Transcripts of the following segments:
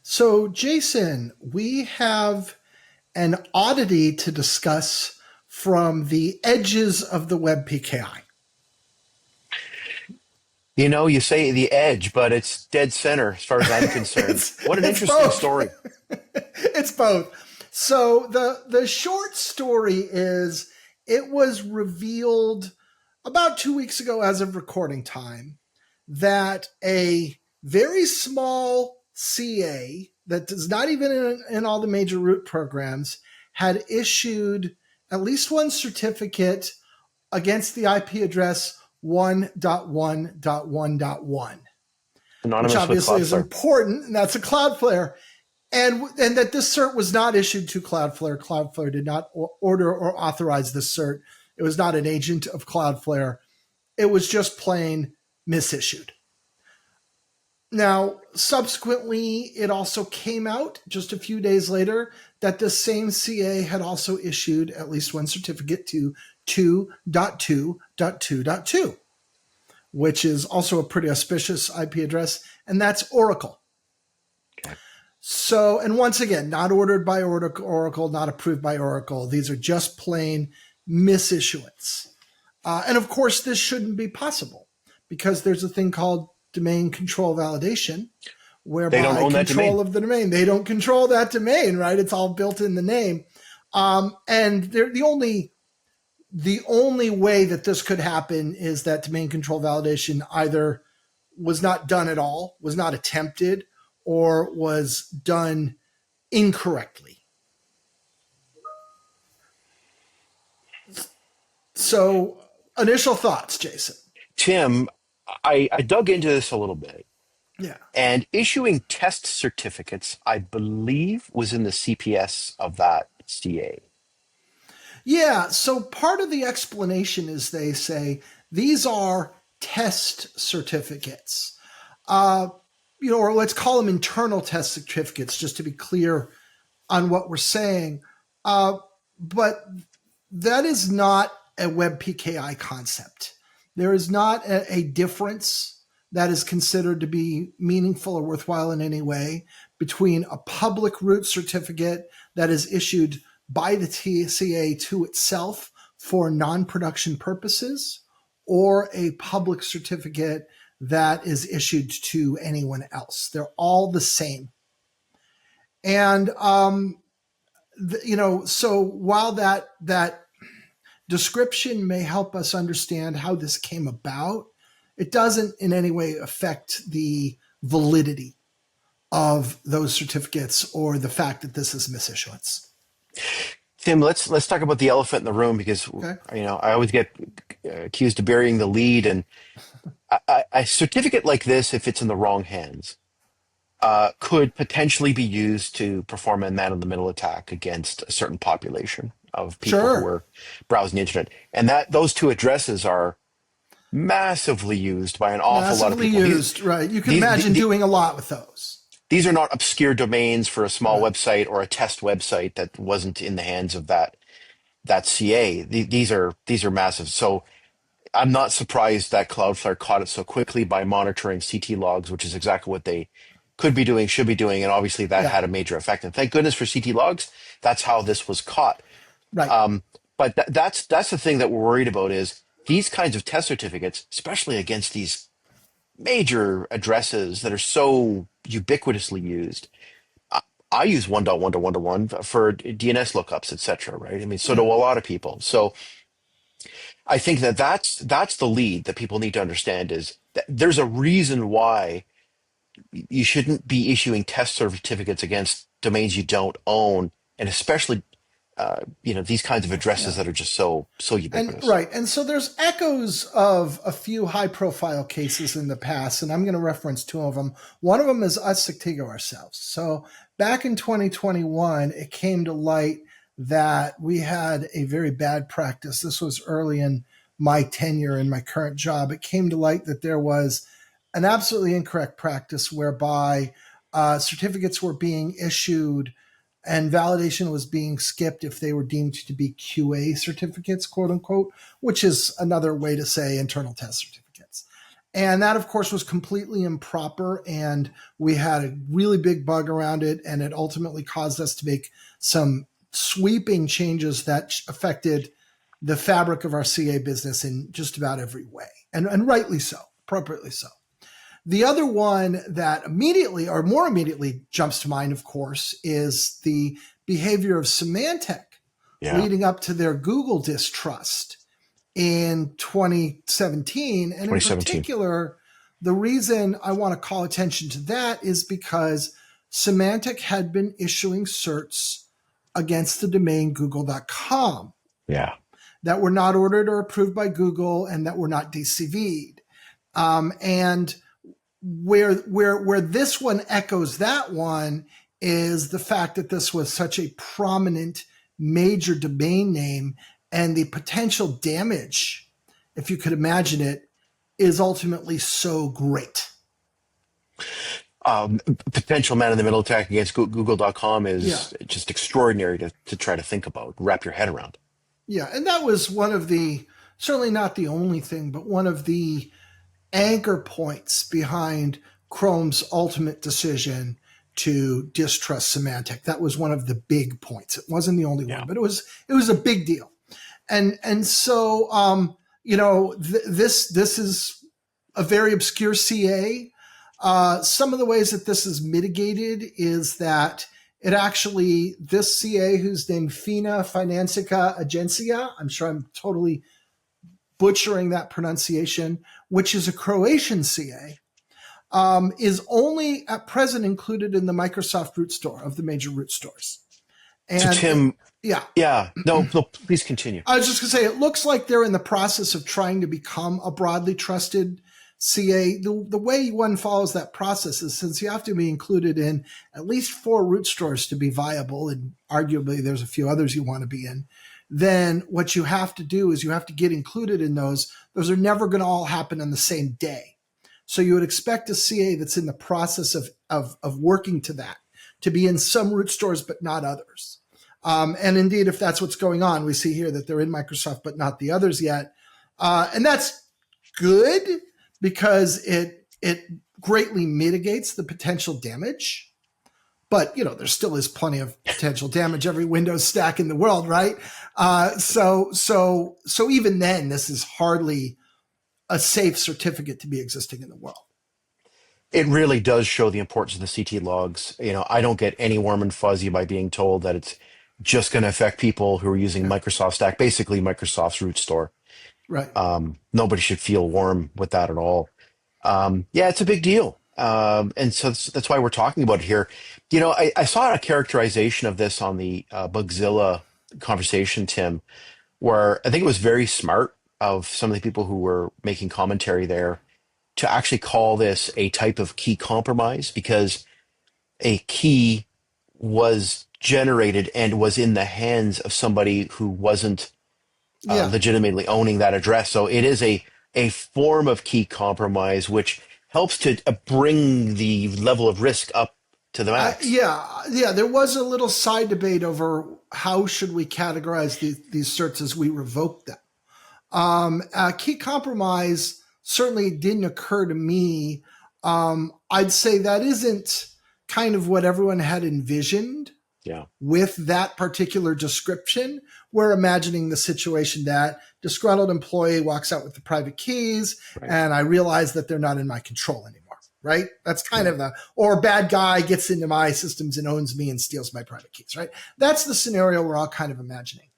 So, Jason, we have an oddity to discuss from the edges of the web PKI. You know, you say the edge, but it's dead center as far as I'm concerned. it's What an it's interesting both. story. It's both. So the short story is it was revealed about 2 weeks ago, as of recording time, that a very small CA that is not even in all the major root programs had issued at least one certificate against the IP address 1.1.1.1, which Anonymous with obviously is Cloudflare. important, and that's a Cloudflare. And that this cert was not issued to Cloudflare. Cloudflare did not order or authorize this cert. It was not an agent of Cloudflare. It was just plain misissued. Now, subsequently, it also came out just a few days later that the same CA had also issued at least one certificate to 2.2.2.2, which is also a pretty auspicious IP address, and that's Oracle. Okay. So, and once again, not ordered by Oracle, not approved by Oracle. These are just plain misissuance. And of course, this shouldn't be possible because there's a thing called domain control validation, They don't whereby own that control domain. of the domain, they don't control that domain, right? It's all built in the name. And the only way that this could happen is that domain control validation either was not done at all, was not attempted, or was done incorrectly. So, initial thoughts, Jason. Tim, I dug into this a little bit, Yeah. and issuing test certificates, I believe, was in the CPS of that CA. Yeah. So, part of the explanation is they say these are test certificates, uh, or let's call them internal test certificates, just to be clear on what we're saying. But that is not a web PKI concept. There is not a difference that is considered to be meaningful or worthwhile in any way between a public root certificate that is issued by the TCA to itself for non-production purposes or a public certificate that is issued to anyone else. They're all the same. And so while that description may help us understand how this came about, it doesn't in any way affect the validity of those certificates or the fact that this is misissuance. Tim, let's talk about the elephant in the room because Okay. I always get accused of burying the lead, and a certificate like this, if it's in the wrong hands, could potentially be used to perform a man-in-the-middle attack against a certain population of people who Sure. are browsing the internet. And that those two addresses are massively used by an awful lot of Massively people. used, right? You can These, imagine the- doing a lot with those. these are not obscure domains for a small Right. website or a test website that wasn't in the hands of that CA. These are massive. So I'm not surprised that Cloudflare caught it so quickly by monitoring CT logs, which is exactly what they could be doing, should be doing, and obviously that Yeah. had a major effect. And thank goodness for CT logs, that's how this was caught. Right. But that's the thing that we're worried about is these kinds of test certificates, especially against these major addresses that are so ubiquitously used. I use 1.1 to 1 for DNS lookups, etc. Right? I mean, so do Yeah. a lot of people. So I think that's the lead that people need to understand is that there's a reason why you shouldn't be issuing test certificates against domains you don't own, and especially these kinds of addresses Yeah. that are just so And ubiquitous. right. And so there's echoes of a few high profile cases in the past, and I'm going to reference two of them. One of them is us Sectigo ourselves. So back in 2021, it came to light that we had a very bad practice. This was early in my tenure in my current job. It came to light that there was an absolutely incorrect practice whereby certificates were being issued and validation was being skipped if they were deemed to be QA certificates, quote unquote, which is another way to say internal test certificates. And that, of course, was completely improper. And we had a really big bug around it. And it ultimately caused us to make some sweeping changes that affected the fabric of our CA business in just about every way. And rightly so, appropriately so. The other one that immediately or more immediately jumps to mind, of course, is the behavior of Symantec Yeah, leading up to their Google distrust in 2017. And in 2017. particular, the reason I want to call attention to that is because Symantec had been issuing certs against the domain google.com Yeah. that were not ordered or approved by Google and that were not DCV'd. And where this one echoes that one is the fact that this was such a prominent major domain name, and the potential damage, if you could imagine it, is ultimately so great. Potential man in the middle attack against Google.com Yeah. is just extraordinary to try to think about, wrap your head around. Yeah. And that was one of the, certainly not the only thing, but one of the anchor points behind Chrome's ultimate decision to distrust Symantec. That was one of the big points. It wasn't the only Yeah. one, but it was a big deal. And so this is a very obscure CA. Some of the ways that this is mitigated is that it actually, this CA, who's named Fina Financica Agencia, I'm sure I'm totally butchering that pronunciation, which is a Croatian CA, is only at present included in the Microsoft root store of the major root stores. So And Tim, yeah, yeah, no, no, please continue. I was just going to say, it looks like they're in the process of trying to become a broadly trusted CA. The way one follows that process is, since you have to be included in at least 4 root stores to be viable, and arguably there's a few others you want to be in, then what you have to do is you have to get included in those. Those are never going to all happen on the same day. So you would expect a CA that's in the process of working to that to be in some root stores, but not others. And indeed, if that's what's going on, we see here that they're in Microsoft, but not the others yet. And that's good because it greatly mitigates the potential damage. But there still is plenty of potential damage every Windows stack in the world, right? So even then, this is hardly a safe certificate to be existing in the world. It really does show the importance of the CT logs. I don't get any warm and fuzzy by being told that it's just going to affect people who are using Yeah, Microsoft Stack, basically Microsoft's root store. right. Nobody should feel warm with that at all. Yeah, it's a big deal. And so that's why we're talking about it here. I saw a characterization of this on the Bugzilla conversation, Tim, where I think it was very smart of some of the people who were making commentary there to actually call this a type of key compromise, because a key was generated and was in the hands of somebody who wasn't Yeah. legitimately owning that address. So it is a form of key compromise, which helps to bring the level of risk up to the max. Yeah. There was a little side debate over how should we categorize these certs as we revoke them. Key compromise certainly didn't occur to me. I'd say that isn't kind of what everyone had envisioned Yeah, with that particular description. We're imagining the situation that disgruntled employee walks out with the private keys, right. and I realize that they're not in my control anymore. Right? That's kind Yeah. of or a bad guy gets into my systems and owns me and steals my private keys. Right? That's the scenario we're all kind of imagining.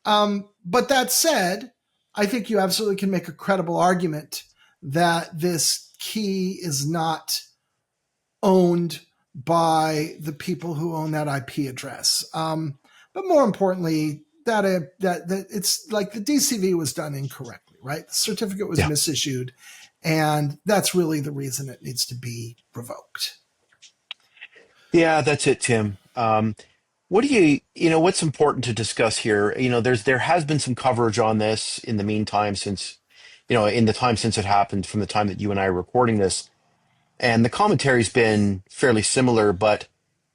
But that said, I think you absolutely can make a credible argument that this key is not owned by the people who own that IP address. But more importantly, that it's like the DCV was done incorrectly, right? The certificate was Yeah. misissued, and that's really the reason it needs to be revoked. Yeah, that's it, Tim. What do what's important to discuss here? There has been some coverage on this in the meantime since, in the time since it happened, from the time that you and I are recording this. And the commentary's been fairly similar, but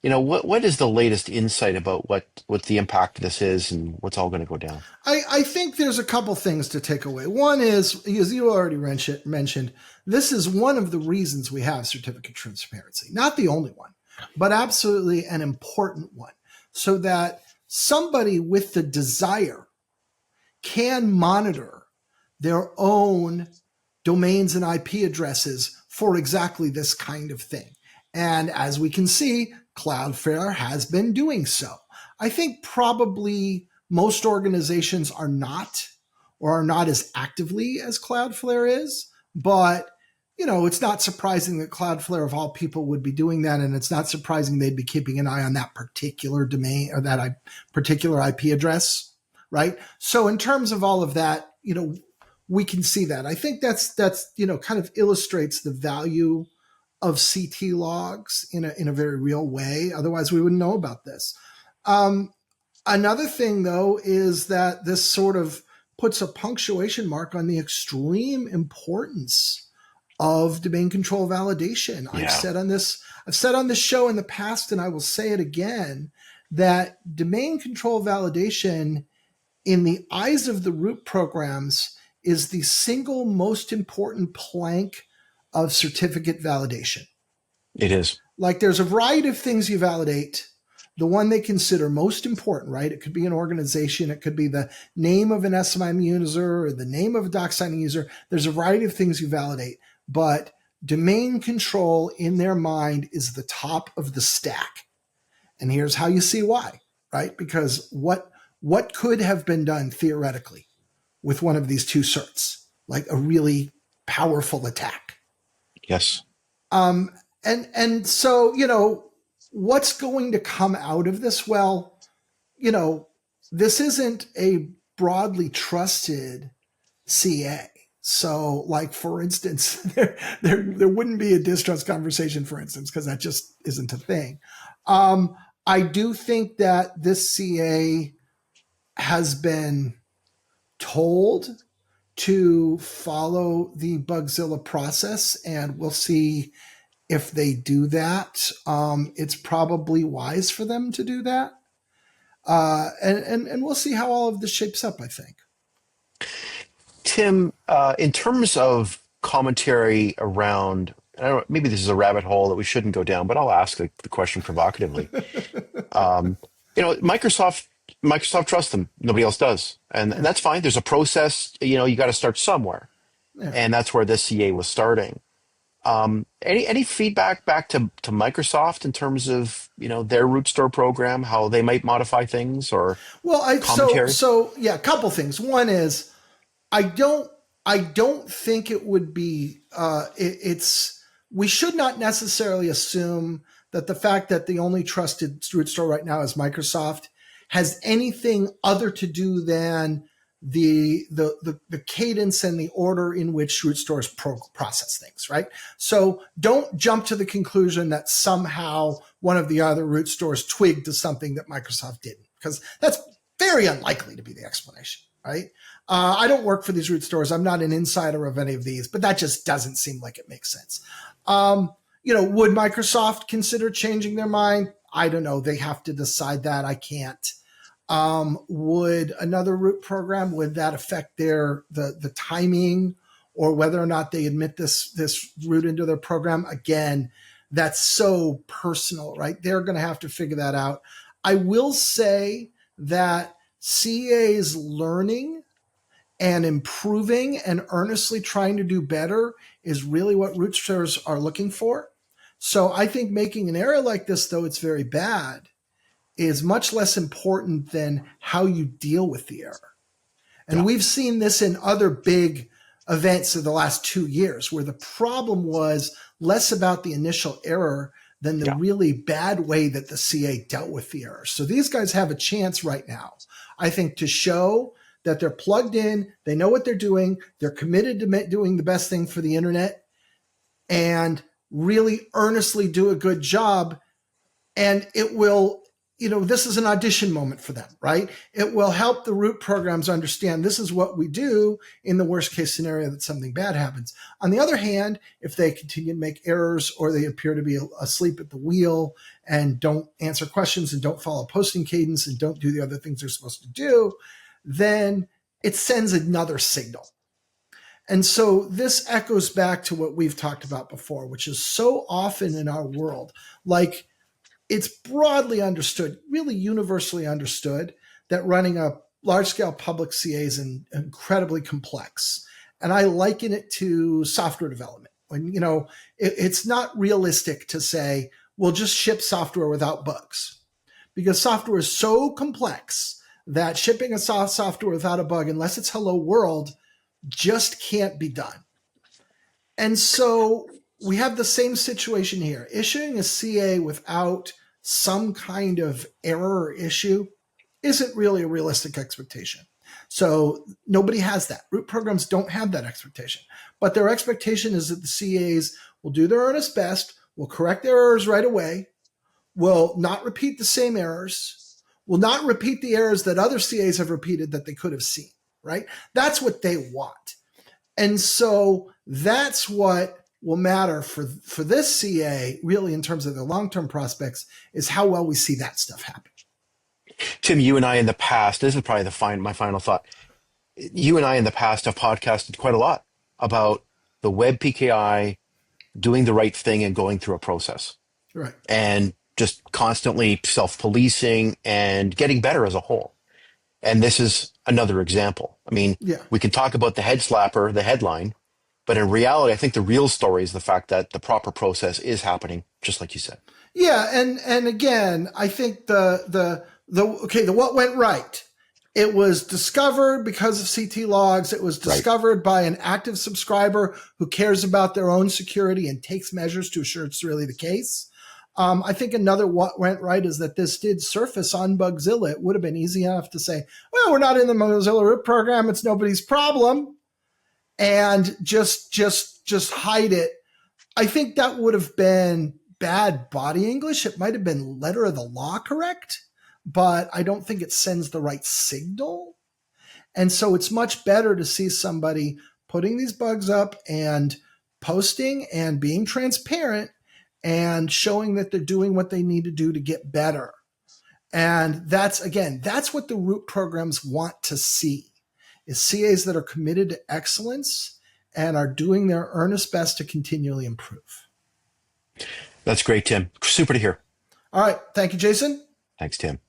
What is the latest insight about what the impact of this is and what's all going to go down? I think there's a couple things to take away. One is, as you already mentioned, this is one of the reasons we have certificate transparency. Not the only one, but absolutely an important one. So that somebody with the desire can monitor their own domains and IP addresses for exactly this kind of thing. And as we can see, Cloudflare has been doing so. I think probably most organizations are not, or are not as actively as Cloudflare is, but it's not surprising that Cloudflare of all people would be doing that, and it's not surprising they'd be keeping an eye on that particular domain or that particular IP address, right? So in terms of all of that, we can see that. I think that's kind of illustrates the value of CT logs in a very real way. Otherwise, we wouldn't know about this. Another thing, though, is that this sort of puts a punctuation mark on the extreme importance of domain control validation. Yeah, I've said on this show in the past, and I will say it again, that domain control validation in the eyes of the root programs is the single most important plank of certificate validation. it is. Like there's a variety of things you validate. The one they consider most important, right? It could be an organization. It could be the name of an SMIM user or the name of a doc signing user. There's a variety of things you validate, but domain control in their mind is the top of the stack. And here's how you see why, right? Because what could have been done theoretically with one of these two certs, like a really powerful attack? Yes. And so, what's going to come out of this? Well, this isn't a broadly trusted CA. So, like for instance, there wouldn't be a distrust conversation, for instance, because that just isn't a thing. I do think that this CA has been told to follow the Bugzilla process, and we'll see if they do that. It's probably wise for them to do that. And we'll see how all of this shapes up, I think. Tim, in terms of commentary around, I don't know, maybe this is a rabbit hole that we shouldn't go down, but I'll ask the question provocatively. Um, Microsoft trusts them. Nobody else does, and Yeah. that's fine. There's a process. You got to start somewhere, Yeah. and that's where this CA was starting. Any feedback back to Microsoft in terms of their root store program, how they might modify things or Well, commentary? yeah, a couple things. One is I don't I don't think it would be it's we should not necessarily assume that the fact that the only trusted root store right now is Microsoft has anything other to do than the cadence and the order in which root stores process things, right? So don't jump to the conclusion that somehow one of the other root stores twigged to something that Microsoft didn't, because that's very unlikely to be the explanation, right? I don't work for these root stores. I'm not an insider of any of these, but that just doesn't seem like it makes sense. Would Microsoft consider changing their mind? I don't know. They have to decide that. I can't. Would another root program, would that affect the timing or whether or not they admit this root into their program? Again, that's so personal, right? They're going to have to figure that out. I will say that CA's learning and improving and earnestly trying to do better is really what root stores are looking for. So I think making an error like this, though it's very bad, is much less important than how you deal with the error. And Yeah, we've seen this in other big events of the last 2 years where the problem was less about the initial error than the yeah, really bad way that the CA dealt with the error. So these guys have a chance right now, I think, to show that they're plugged in, they know what they're doing, they're committed to doing the best thing for the internet, and really earnestly do a good job. And it will this is an audition moment for them, right? It will help the root programs understand this is what we do in the worst case scenario that something bad happens. On the other hand, if they continue to make errors or they appear to be asleep at the wheel and don't answer questions and don't follow posting cadence and don't do the other things they're supposed to do, then it sends another signal. And so this echoes back to what we've talked about before, which is so often in our world, like, it's broadly understood, really universally understood, that running a large-scale public CA is incredibly complex. And I liken it to software development. When, it's not realistic to say, we'll just ship software without bugs. Because software is so complex that shipping a software without a bug, unless it's hello world, just can't be done. And so we have the same situation here. Issuing a CA without some kind of error or issue isn't really a realistic expectation. So nobody has that. Root programs don't have that expectation. But their expectation is that the CAs will do their earnest best, will correct their errors right away, will not repeat the same errors, will not repeat the errors that other CAs have repeated that they could have seen, right? That's what they want. And so that's what will matter for this CA, really, in terms of the long-term prospects, is how well we see that stuff happen. Tim, you and I in the past, this is probably my final thought. You and I in the past have podcasted quite a lot about the web PKI doing the right thing and going through a process. Right. And just constantly self-policing and getting better as a whole. And this is another example. I mean, we can talk about the head slapper, the headline, but in reality, I think the real story is the fact that the proper process is happening, just like you said. Yeah, and again, I think the what went right. It was discovered because of CT logs. It was discovered by an active subscriber who cares about their own security and takes measures to assure it's really the case. I think another what went right is that this did surface on Bugzilla. It would have been easy enough to say, well, we're not in the Mozilla root program. It's nobody's problem. And just hide it. I think that would have been bad body English. It might have been letter of the law correct, but I don't think it sends the right signal. And so it's much better to see somebody putting these bugs up and posting and being transparent and showing that they're doing what they need to do to get better. And that's what the root programs want to see, is CAs that are committed to excellence and are doing their earnest best to continually improve. That's great, Tim. Super to hear. All right. Thank you, Jason. Thanks, Tim.